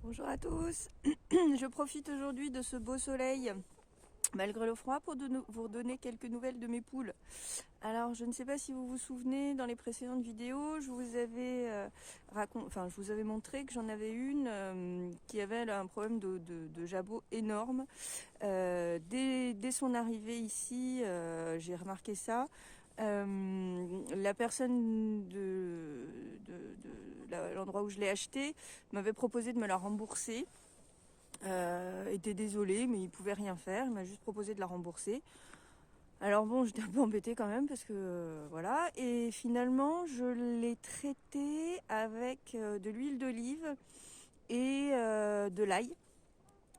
Bonjour à tous. Je profite aujourd'hui de ce beau soleil malgré le froid pour vous donner quelques nouvelles de mes poules. Alors je ne sais pas si vous vous souvenez, dans les précédentes vidéos je vous avais je vous avais montré que j'en avais une qui avait un problème de jabot énorme. Dès son arrivée ici, j'ai remarqué ça. La personne de l'endroit où je l'ai acheté m'avait proposé de me la rembourser. Était désolé, mais il pouvait rien faire. Il m'a juste proposé de la rembourser. Alors bon, j'étais un peu embêtée quand même parce que voilà. Et finalement, je l'ai traité avec de l'huile d'olive et de l'ail.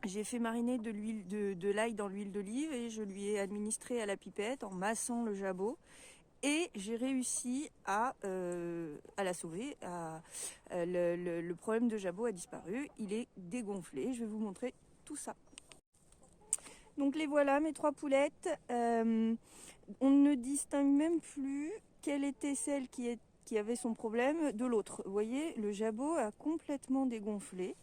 J'ai fait mariner de l'ail dans l'huile d'olive et je lui ai administré à la pipette en massant le jabot. Et j'ai réussi à la sauver. Le problème de jabot a disparu. Il est dégonflé. Je vais vous montrer tout ça. Donc les voilà, mes 3 poulettes. On ne distingue même plus quelle était celle qui avait son problème de l'autre. Vous voyez, le jabot a complètement dégonflé.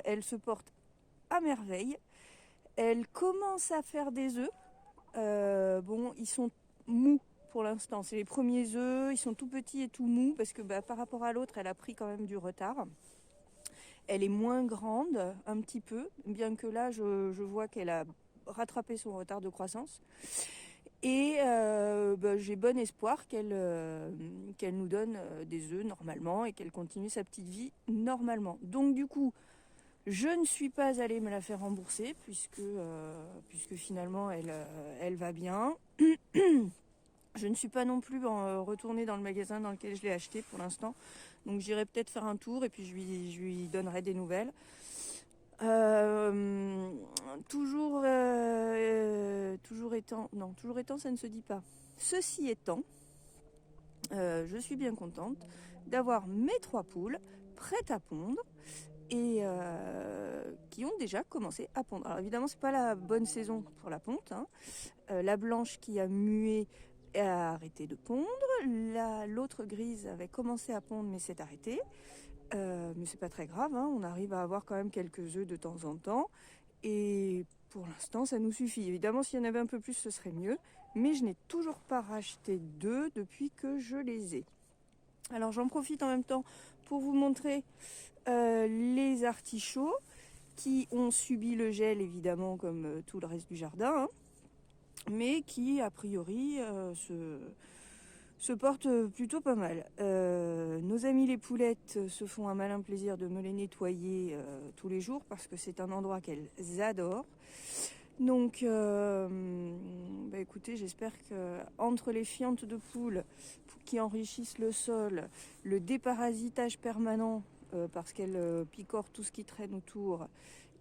Elle se porte à merveille. Elle commence à faire des œufs. Bon, ils sont mous pour l'instant. C'est les premiers œufs. Ils sont tout petits et tout mous parce que par rapport à l'autre, elle a pris quand même du retard. Elle est moins grande, un petit peu, bien que là, je vois qu'elle a rattrapé son retard de croissance. Et j'ai bon espoir qu'elle nous donne des œufs normalement et qu'elle continue sa petite vie normalement. Donc du coup, je ne suis pas allée me la faire rembourser puisque finalement elle va bien. Je ne suis pas non plus retournée dans le magasin dans lequel je l'ai acheté pour l'instant. Donc j'irai peut-être faire un tour et puis je lui donnerai des nouvelles. Toujours étant, ça ne se dit pas. Ceci étant, je suis bien contente d'avoir mes 3 poules prêtes à pondre et qui ont déjà commencé à pondre. Alors évidemment, c'est pas la bonne saison pour la ponte, hein. La blanche qui a mué a arrêté de pondre. L'autre grise avait commencé à pondre mais s'est arrêtée. Mais c'est pas très grave, hein. On arrive à avoir quand même quelques œufs de temps en temps. Et pour l'instant, ça nous suffit. Évidemment, s'il y en avait un peu plus, ce serait mieux. Mais je n'ai toujours pas racheté d'œufs depuis que je les ai. Alors j'en profite en même temps pour vous montrer les artichauts qui ont subi le gel, évidemment, comme tout le reste du jardin, hein, mais qui, a priori, se portent plutôt pas mal. Nos amis les poulettes se font un malin plaisir de me les nettoyer tous les jours parce que c'est un endroit qu'elles adorent. Donc écoutez, j'espère que entre les fientes de poules qui enrichissent le sol, le déparasitage permanent parce qu'elles picorent tout ce qui traîne autour,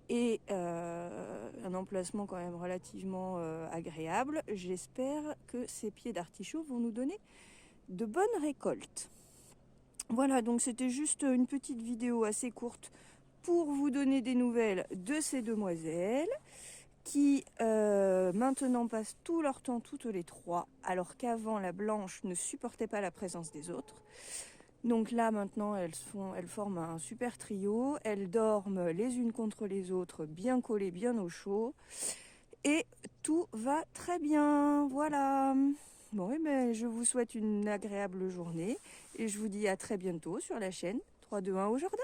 et un emplacement quand même relativement agréable, j'espère que ces pieds d'artichaut vont nous donner de bonnes récoltes. Voilà, donc c'était juste une petite vidéo assez courte pour vous donner des nouvelles de ces demoiselles qui maintenant passent tout leur temps toutes les 3, alors qu'avant la blanche ne supportait pas la présence des autres. Donc là maintenant elles forment un super trio, elles dorment les unes contre les autres, bien collées, bien au chaud, et tout va très bien. Voilà. Bon, et je vous souhaite une agréable journée et je vous dis à très bientôt sur la chaîne 3, 2, 1 au jardin.